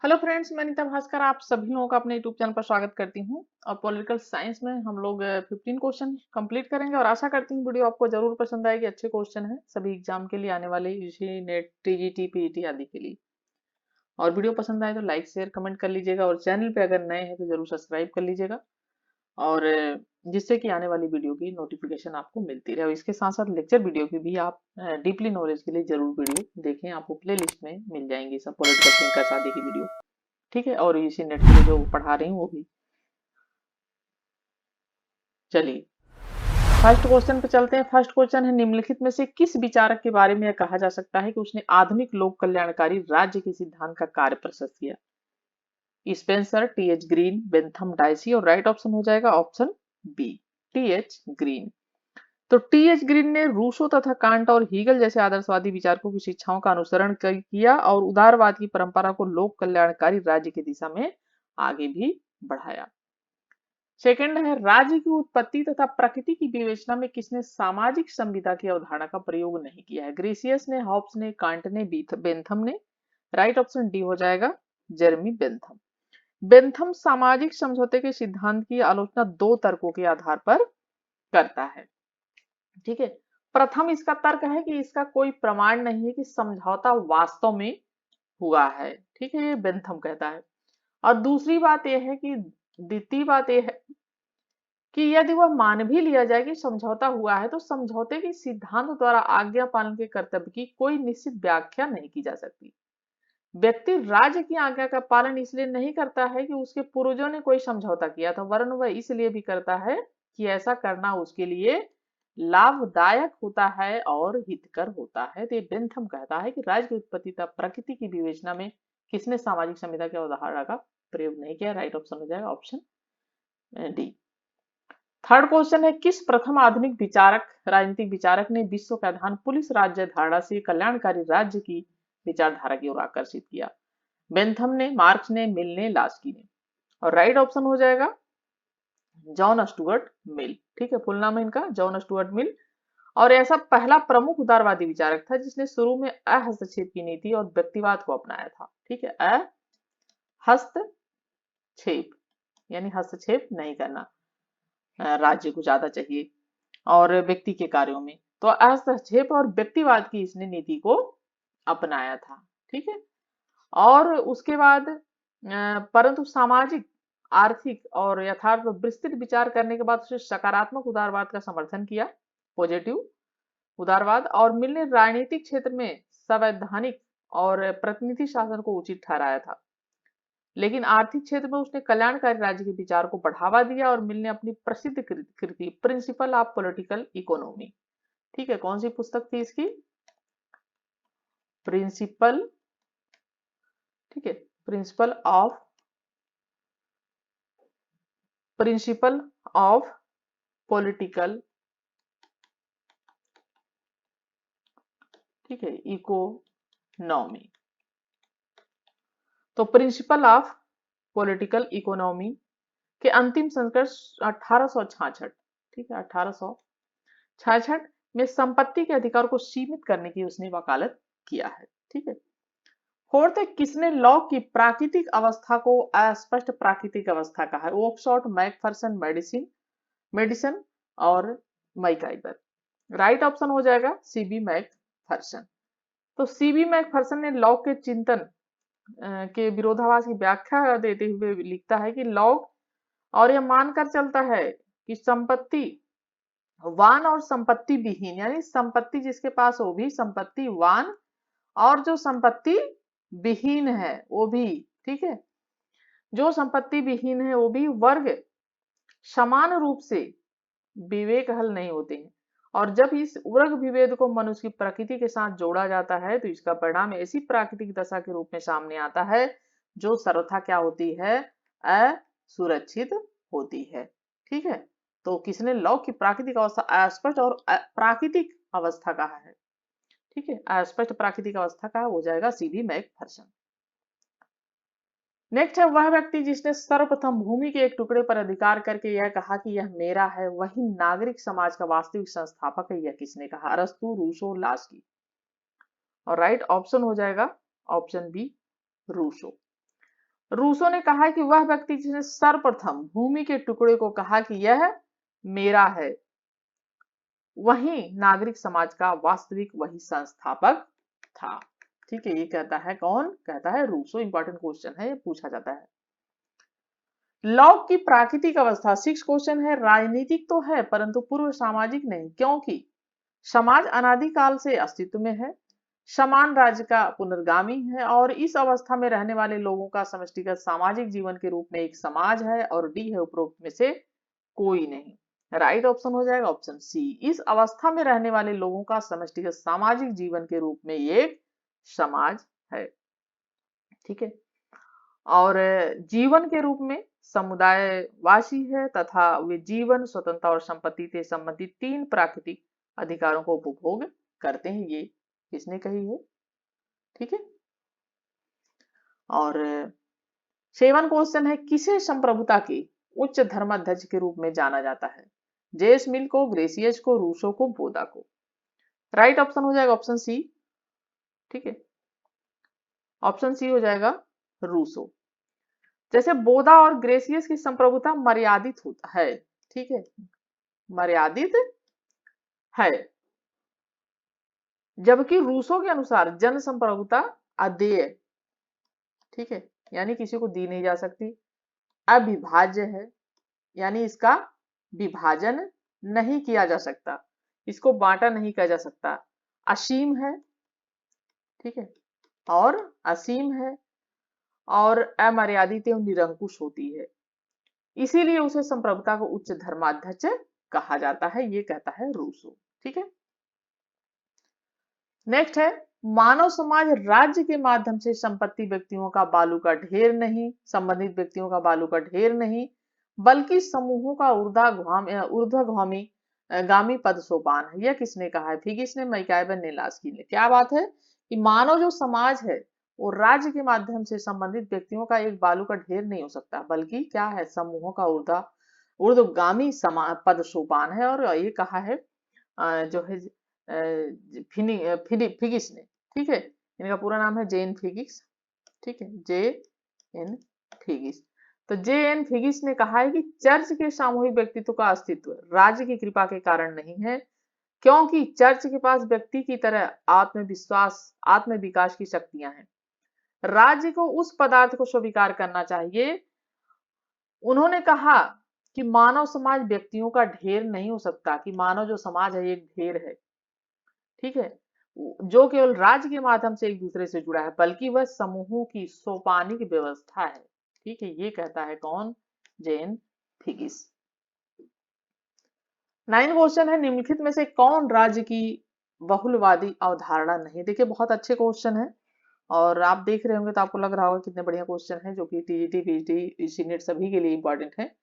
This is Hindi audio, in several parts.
हेलो फ्रेंड्स, मैं नीता भास्कर आप सभी लोगों का अपने यूट्यूब चैनल पर स्वागत करती हूं। और पॉलिटिकल साइंस में हम लोग 15 क्वेश्चन कंप्लीट करेंगे और आशा करती हूँ वीडियो आपको जरूर पसंद आएगी। अच्छे क्वेश्चन हैं सभी एग्जाम के लिए आने वाले यूजी नेट टीजीटी पीईटी आदि के लिए। और वीडियो पसंद आए तो लाइक शेयर कमेंट कर लीजिएगा और चैनल पे अगर नए हैं तो जरूर सब्सक्राइब कर लीजिएगा। और जिससे कि आने वाली वीडियो की नोटिफिकेशन आपको मिलती रहे। और इसके साथ साथ लेक्चर वीडियो की भी आप डीपली नॉलेज के लिए जरूर वीडियो देखें, आपको प्ले लिस्ट में मिल जाएंगी सब पॉलिटिकल थिंकर्स आदि की वीडियो। ठीक है, और इसी नेट पे जो पढ़ा रही हूँ वो भी। चलिए फर्स्ट क्वेश्चन पे चलते हैं। फर्स्ट क्वेश्चन है, निम्नलिखित में से किस विचारक के बारे में यह कहा जा सकता है कि उसने आधुनिक लोक कल्याणकारी राज्य के सिद्धांत का कार्य प्रशस्त किया? Spencer, TH Green, Bentham Dicey. और राइट ऑप्शन हो जाएगा ऑप्शन बी, टीएच ग्रीन। तो टीएच ग्रीन ने रूसो तथा कांट और हीगल जैसे आदर्शवादी विचारकों की शिक्षाओं का अनुसरण किया और उदारवाद की परंपरा को लोक कल्याणकारी राज्य की दिशा में आगे भी बढ़ाया। सेकंड है, राज्य की उत्पत्ति तथा प्रकृति की विवेचना में किसने सामाजिक संविदा की अवधारणा का प्रयोग नहीं किया है? ग्रेसियस ने, हॉब्स ने, कांट ने, बेंथम ने। राइट ऑप्शन डी हो जाएगा जेरेमी बेंथम। बेंथम सामाजिक समझौते के सिद्धांत की आलोचना दो तर्कों के आधार पर करता है। ठीक है, प्रथम इसका तर्क है कि इसका कोई प्रमाण नहीं है कि समझौता वास्तव में हुआ है। ठीक है, ये बेंथम कहता है। और दूसरी बात यह है कि द्वितीय बात यह है कि यदि वह मान भी लिया जाए कि समझौता हुआ है तो समझौते के सिद्धांत द्वारा आज्ञा पालन के कर्तव्य की कोई निश्चित व्याख्या नहीं की जा सकती। व्यक्ति राज्य की आज्ञा का पालन इसलिए नहीं करता है कि उसके पूर्वजों ने कोई समझौता किया था, वरन वह इसलिए भी करता है कि ऐसा करना उसके लिए लाभदायक होता है और हितकर होता है। तो ये बेंथम कहता है कि राज्य की उत्पत्ति तथा प्रकृति की विवेचना में किसने सामाजिक संविदा के अवधारणा का प्रयोग नहीं किया? राइट ऑप्शन हो जाएगा ऑप्शन डी। थर्ड क्वेश्चन है, किस प्रथम आधुनिक विचारक राजनीतिक विचारक ने विश्व का ध्यान पुलिस राज्य धारणा से कल्याणकारी राज्य की विचारधारा की ओर आकर्षित किया? बेंथम ने, मार्क्स ने, मिल ने, लास्की ने। और राइट ऑप्शन हो जाएगा जॉन स्टुअर्ट मिल। ठीक है, फुल नाम है इनका जॉन स्टुअर्ट मिल। और ऐसा पहला प्रमुख उदारवादी विचारक था जिसने शुरू में अहस्तक्षेप की नीति और व्यक्तिवाद को अपनाया था। ठीक है, अहस्तक्षेप यानी हस्तक्षेप नहीं करना, राज्य को ज्यादा चाहिए और व्यक्ति के कार्यों में। तो हस्तक्षेप और व्यक्तिवाद की इसने नीति को अपनाया था। ठीक है, और उसके बाद परंतु सामाजिक, आर्थिक और यथार्थ पर विस्तृत विचार करने के बाद उसे सकारात्मक उदारवाद का समर्थन किया, पॉजिटिव उदारवाद। और मिल ने राजनीतिक क्षेत्र में संवैधानिक और प्रतिनिधि शासन को उचित ठहराया था, लेकिन आर्थिक क्षेत्र में उसने कल्याणकारी राज्य के विचार को बढ़ावा दिया। और मिल ने अपनी प्रसिद्ध कृति प्रिंसिपल ऑफ पॉलिटिकल इकोनॉमी, ठीक है, कौन सी पुस्तक थी इसकी? प्रिंसिपल, ठीक है, प्रिंसिपल ऑफ पॉलिटिकल, ठीक है, इकोनॉमी। तो प्रिंसिपल ऑफ पॉलिटिकल इकोनॉमी के अंतिम संस्करण 1866, ठीक है, 1866 में संपत्ति के अधिकार को सीमित करने की उसने वकालत किया है। ठीक है, फोर्थ है, किसने लॉ की प्राकृतिक अवस्था को अस्पष्ट प्राकृतिक अवस्था कहा है? ओक्सफोर्ड, मैकफरसन, मेडिसन और मैकाइबर। राइट ऑप्शन हो जाएगा सीबी मैकफरसन। तो सीबी मैकफरसन ने लॉ के चिंतन के विरोधाभास की व्याख्या देते हुए लिखता है कि लॉ और यह मानकर चलता है कि संपत्ति वान और संपत्ति विहीन, यानी संपत्ति जिसके पास हो भी संपत्ति वान और जो संपत्ति विहीन है वो भी, ठीक है, जो संपत्ति विहीन है वो भी वर्ग समान रूप से विवेक हल नहीं होते हैं। और जब इस वर्ग विभेद को मनुष्य की प्रकृति के साथ जोड़ा जाता है तो इसका परिणाम ऐसी प्राकृतिक दशा के रूप में सामने आता है जो सर्वथा क्या होती है? असुरक्षित होती है। ठीक है, तो किसने लॉ की प्राकृतिक अवस्था अस्पष्ट और प्राकृतिक अवस्था कहा है? ठीक है, अस्पष्ट प्राकृतिक अवस्था का हो जाएगा सीबी मैकफरसन। नेक्स्ट है, वह व्यक्ति जिसने सर्वप्रथम भूमि के एक टुकड़े पर अधिकार करके यह कहा कि यह मेरा है, वही नागरिक समाज का वास्तविक संस्थापक है, यह किसने कहा? अरस्तू, रूसो, लास्की। और राइट ऑप्शन हो जाएगा ऑप्शन बी, रूसो। रूसो ने कहा कि वह व्यक्ति जिसने सर्वप्रथम भूमि के टुकड़े को कहा कि यह मेरा है, वही नागरिक समाज का वास्तविक वही संस्थापक था। ठीक है, ये कहता है कौन? कहता है रूसो। इंपॉर्टेंट क्वेश्चन है, ये पूछा जाता है। लॉग की प्राकृतिक अवस्था, 6 क्वेश्चन है। राजनीतिक तो है परंतु पूर्व सामाजिक नहीं, क्योंकि समाज अनादिकाल से अस्तित्व में है, समान राज्य का पुनर्गामी है और इस अवस्था में रहने वाले लोगों का समष्टिगत सामाजिक जीवन के रूप में एक समाज है। और डी है उपरोक्त में से कोई नहीं। राइट ऑप्शन हो जाएगा ऑप्शन सी। इस अवस्था में रहने वाले लोगों का समष्टिगत सामाजिक जीवन के रूप में एक समाज है। ठीक है, और जीवन के रूप में समुदायवासी है तथा वे जीवन, स्वतंत्रता और संपत्ति से संबंधित 3 प्राकृतिक अधिकारों को उपभोग करते हैं। ये किसने कही है? ठीक है, और 7 क्वेश्चन है, किसे संप्रभुता के उच्च धर्माध्यक्ष के रूप में जाना जाता है? जेस मिल को, ग्रेसियस को, रूसो को, बोधा को। राइट ऑप्शन हो जाएगा ऑप्शन सी। ठीक है, ऑप्शन सी हो जाएगा रूसो। जैसे बोधा और ग्रेसियस की संप्रभुता मर्यादित होता है। ठीक है, मर्यादित है, जबकि रूसो के अनुसार जन संप्रभुता अदेय, ठीक है, यानी किसी को दी नहीं जा सकती। अविभाज्य है, यानी इसका विभाजन नहीं किया जा सकता, इसको बांटा नहीं किया जा सकता। असीम है, ठीक है, और असीम है, और अमर्यादित एवं निरंकुश होती है, इसीलिए उसे संप्रभुता को उच्च धर्माध्यक्ष कहा जाता है। ये कहता है रूसो। ठीक है, नेक्स्ट है, मानव समाज राज्य के माध्यम से संपत्ति व्यक्तियों का बालू का ढेर नहीं, संबंधित व्यक्तियों का बालू का ढेर नहीं, बल्कि समूहों का ऊर्ध्वगामी गामी पद सोपान है। यह किसने कहा है? फिगिस ने, मैकाइवर ने, लास्की ने। क्या बात है कि मानव जो समाज है वो राज्य के माध्यम से संबंधित व्यक्तियों का एक बालू का ढेर नहीं हो सकता, बल्कि क्या है? समूहों का ऊर्ध्वगामी पद सोपान है। और ये कहा है जो है फिगिस ने। ठीक है, इनका पूरा नाम है जेन फिगिस। ठीक है, जे एन फिगिस। तो जे एन फिगिस ने कहा है कि चर्च के सामूहिक व्यक्तित्व का अस्तित्व राज्य की कृपा के कारण नहीं है, क्योंकि चर्च के पास व्यक्ति की तरह आत्मविश्वास, आत्म विकास की शक्तियां हैं। राज्य को उस पदार्थ को स्वीकार करना चाहिए। उन्होंने कहा कि मानव समाज व्यक्तियों का ढेर नहीं हो सकता, कि मानव जो समाज है एक ढेर है, ठीक है, जो केवल राज्य के माध्यम से एक दूसरे से जुड़ा है, बल्कि वह समूहों की सोपानिक व्यवस्था है। ठीक है, ये कहता है कौन? जेन फिगिस। 9 क्वेश्चन है, निम्नलिखित में से कौन राज्य की बहुलवादी अवधारणा नहीं? देखिए बहुत अच्छे क्वेश्चन है, और आप देख रहे होंगे तो आपको लग रहा होगा कितने बढ़िया क्वेश्चन है, जो कि टीजीटी, पीजीटी, सीनेट सभी के लिए इंपॉर्टेंट है।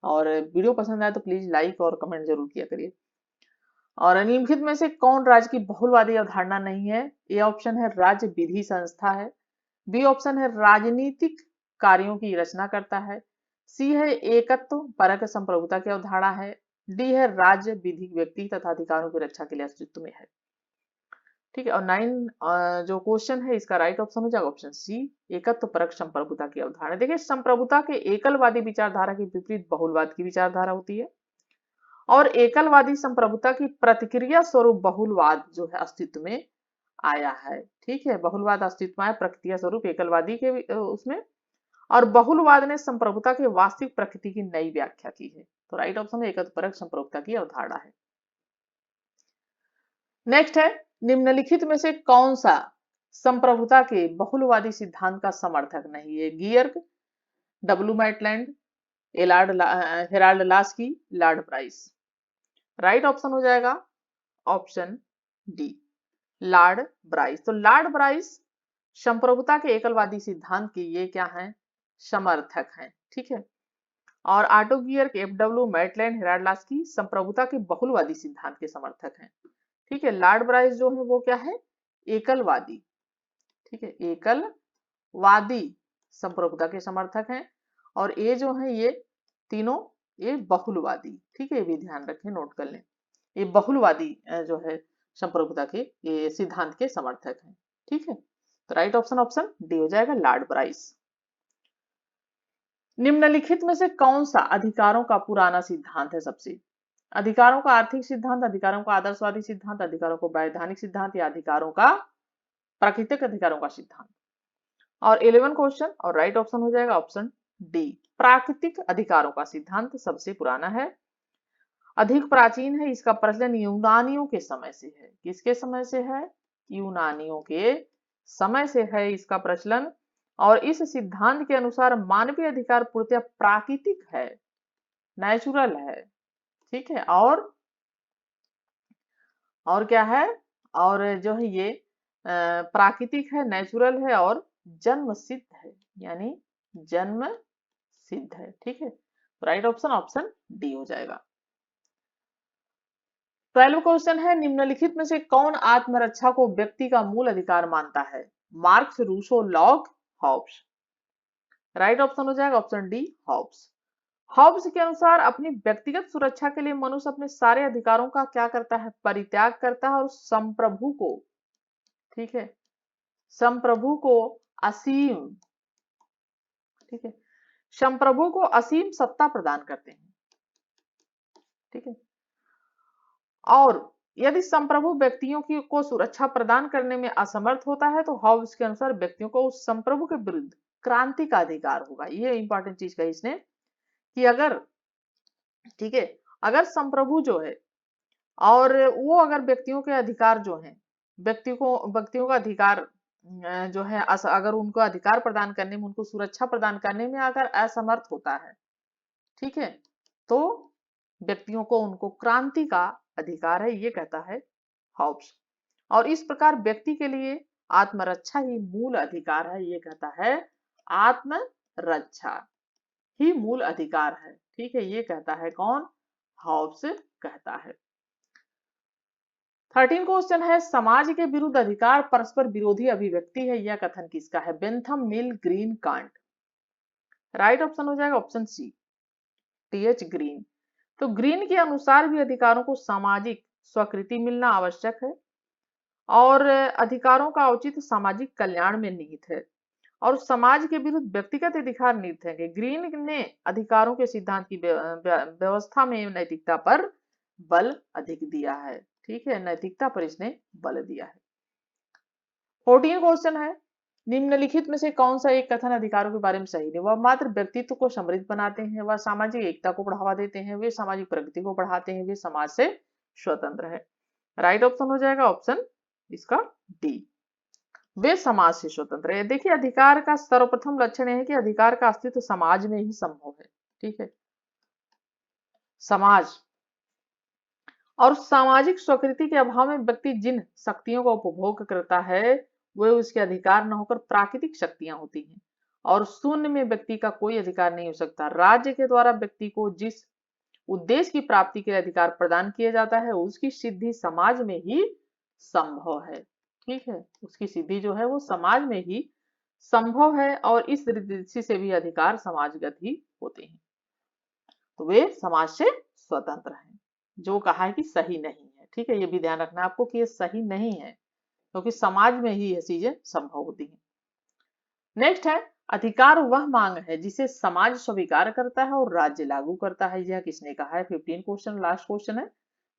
और वीडियो पसंद आए तो प्लीज लाइक और कमेंट जरूर किया करिए। और निम्नलिखित में से कौन राज्य की बहुलवादी अवधारणा नहीं है? ए ऑप्शन है राज्य विधि संस्था है, बी ऑप्शन है राजनीतिक कार्यों की रचना करता है, सी है एकत्व परक संप्रभुता की अवधारणा है, डी है राज्य विधि व्यक्ति तथा अधिकारों की रक्षा के लिए अस्तित्व में है। ठीक है, और 9 जो क्वेश्चन है इसका राइट ऑप्शन हो जाएगा ऑप्शन सी, एकत्व परक संप्रभुता की अवधारणा। देखिए संप्रभुता के एकलवादी विचारधारा के विपरीत बहुलवाद की विचारधारा होती है, और एकलवादी संप्रभुता की प्रतिक्रिया स्वरूप बहुलवाद जो है अस्तित्व में आया है। ठीक है, बहुलवाद अस्तित्व में आया प्रतिक्रिया स्वरूप एकलवादी के उसमें, और बहुलवाद ने संप्रभुता के वास्तविक प्रकृति की नई व्याख्या की है। तो राइट ऑप्शन है एकत्वपरक संप्रभुता की अवधारणा है। नेक्स्ट है, निम्नलिखित में से कौन सा संप्रभुता के बहुलवादी सिद्धांत का समर्थक नहीं है? Gierke, W Maitland, Harold Laski, Lord Price. Right option हो जाएगा ऑप्शन डी, लॉर्ड ब्राइस। तो लॉर्ड ब्राइस संप्रभुता के एकलवादी सिद्धांत के ये क्या हैं? समर्थक हैं। ठीक है, और ऑटो गियर के एफडब्ल्यू मैटलैंड, हेराल्ड लास्की संप्रभुता के बहुलवादी सिद्धांत के समर्थक हैं। ठीक है, लॉर्ड ब्राइस जो है वो क्या है? एकलवादी। ठीक है, एकलवादी संप्रभुता के समर्थक हैं, और ये जो है ये तीनों ये बहुलवादी। ठीक है, ये भी ध्यान रखें, नोट कर लें, ये बहुलवादी जो है संप्रभुता के ये सिद्धांत के समर्थक हैं। ठीक है, तो राइट ऑप्शन ऑप्शन डी हो जाएगा, लॉर्ड ब्राइस। निम्नलिखित में से कौन सा अधिकारों का पुराना सिद्धांत है? सबसे अधिकारों का आर्थिक सिद्धांत, अधिकारों का आदर्शवादी सिद्धांत, अधिकारों को वैधानिक सिद्धांत या अधिकारों का प्राकृतिक अधिकारों का सिद्धांत। और 11 क्वेश्चन और राइट ऑप्शन हो जाएगा ऑप्शन डी, प्राकृतिक अधिकारों का सिद्धांत सबसे पुराना है, अधिक प्राचीन है। इसका प्रचलन यूनानियों के समय से है। किसके समय से है? यूनानियों के समय से है इसका प्रचलन। और इस सिद्धांत के अनुसार मानवीय अधिकार पूर्णतः प्राकृतिक है, नेचुरल है। ठीक है। और क्या है? और जो है ये प्राकृतिक है, नेचुरल है और जन्म सिद्ध है, यानी जन्म सिद्ध है। ठीक है। राइट ऑप्शन ऑप्शन डी हो जाएगा। 12 क्वेश्चन है, निम्नलिखित में से कौन आत्मरक्षा को व्यक्ति का मूल अधिकार मानता है? Marx, Rousseau, Locke, Hobbes. Right option हो जाएगा ऑप्शन डी, हॉब्स। हॉब्स के अनुसार अपनी व्यक्तिगत सुरक्षा के लिए मनुष्य अपने सारे अधिकारों का क्या करता है? परित्याग करता है और संप्रभु को, ठीक है, संप्रभु को असीम, ठीक है, संप्रभु को असीम सत्ता प्रदान करते हैं। ठीक है। और यदि संप्रभु व्यक्तियों की को सुरक्षा प्रदान करने में असमर्थ होता है तो हॉब्स के अनुसार व्यक्तियों को उस संप्रभु के विरुद्ध क्रांति का अधिकार होगा। ये इंपॉर्टेंट चीज कही इसने कि अगर, ठीक है, अगर संप्रभु जो है और वो अगर व्यक्तियों के अधिकार जो है, व्यक्तियों का अधिकार जो है, अगर उनको अधिकार प्रदान करने में, उनको सुरक्षा प्रदान करने में अगर असमर्थ होता है, ठीक है, तो व्यक्तियों को उनको क्रांति का अधिकार है, ये कहता है हॉब्स। और इस प्रकार व्यक्ति के लिए आत्मरक्षा ही मूल अधिकार है, ये कहता है आत्मरक्षा ही मूल अधिकार है। ठीक है। ये कहता है कौन? हॉब्स कहता है। 13 क्वेश्चन है, समाज के विरुद्ध अधिकार परस्पर विरोधी अभिव्यक्ति है, यह कथन किसका है? Bentham, mill, green, can't. Right option हो जाएगा ऑप्शन सी, टीएच ग्रीन। तो ग्रीन के अनुसार भी अधिकारों को सामाजिक स्वीकृति मिलना आवश्यक है और अधिकारों का औचित्य सामाजिक कल्याण में निहित है और समाज के विरुद्ध व्यक्तिगत अधिकार निहित है। ग्रीन ने अधिकारों के सिद्धांत की व्यवस्था में नैतिकता पर बल अधिक दिया है। ठीक है, नैतिकता पर इसने बल दिया है। 14 क्वेश्चन है, निम्नलिखित में से कौन सा एक कथन अधिकारों के बारे में सही नहीं? वह मात्र व्यक्तित्व को समृद्ध बनाते हैं, वह सामाजिक एकता को बढ़ावा देते हैं, वे सामाजिक प्रगति को बढ़ाते हैं, वे समाज से स्वतंत्र है। राइट ऑप्शन हो जाएगा ऑप्शन इसका डी, वे समाज से स्वतंत्र है। देखिए, अधिकार का सर्वप्रथम लक्षण है कि अधिकार का अस्तित्व समाज में ही संभव है। ठीक है, समाज और सामाजिक स्वीकृति के अभाव में व्यक्ति जिन शक्तियों का उपभोग करता है वे उसके अधिकार न होकर प्राकृतिक शक्तियां होती हैं और शून्य में व्यक्ति का कोई अधिकार नहीं हो सकता। राज्य के द्वारा व्यक्ति को जिस उद्देश्य की प्राप्ति के लिए अधिकार प्रदान किया जाता है उसकी सिद्धि समाज में ही संभव है। ठीक है, उसकी सिद्धि जो है वो समाज में ही संभव है और इस दृष्टि से भी अधिकार समाजगत ही होते हैं, तो वे समाज से स्वतंत्र हैं। जो कहा है कि सही नहीं है। ठीक है, ये भी ध्यान रखना आपको कि ये सही नहीं है क्योंकि समाज में ही ये चीजें संभव होती हैं। नेक्स्ट है, अधिकार वह मांग है जिसे समाज स्वीकार करता है और राज्य लागू करता है, यह किसने कहा है? 15 क्वेश्चन, लास्ट क्वेश्चन है।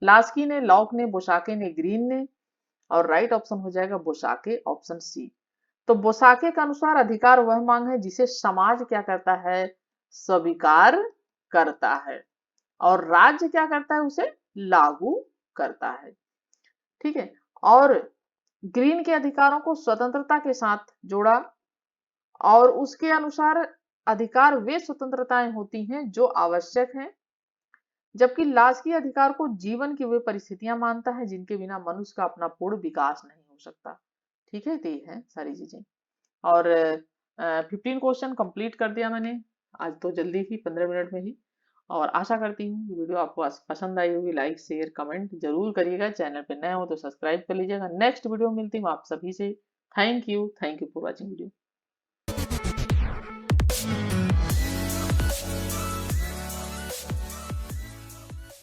लास्की ने, लॉक ने, बोसाके ने, ग्रीन ने। और राइट ऑप्शन हो जाएगा बोसाके, ऑप्शन सी। तो बोसाके के अनुसार अधिकार वह मांग है जिसे समाज क्या करता है? स्वीकार करता है और राज्य क्या करता है? उसे लागू करता है। ठीक है, और ग्रीन के अधिकारों को स्वतंत्रता के साथ जोड़ा और उसके अनुसार अधिकार वे स्वतंत्रताएं होती हैं जो आवश्यक हैं, जबकि लास्की अधिकार को जीवन की वे परिस्थितियां मानता है जिनके बिना मनुष्य का अपना पूर्ण विकास नहीं हो सकता। ठीक है, तो ये है सारी चीजें। और 15 क्वेश्चन कंप्लीट कर दिया मैंने आज तो जल्दी ही 15 मिनट में ही। और आशा करती हूँ वीडियो आपको पसंद आई होगी। लाइक शेयर कमेंट जरूर करिएगा, चैनल पे नए हो तो सब्सक्राइब कर लीजिएगा। नेक्स्ट वीडियो मिलती हूँ आप सभी से। Thank you for watching video.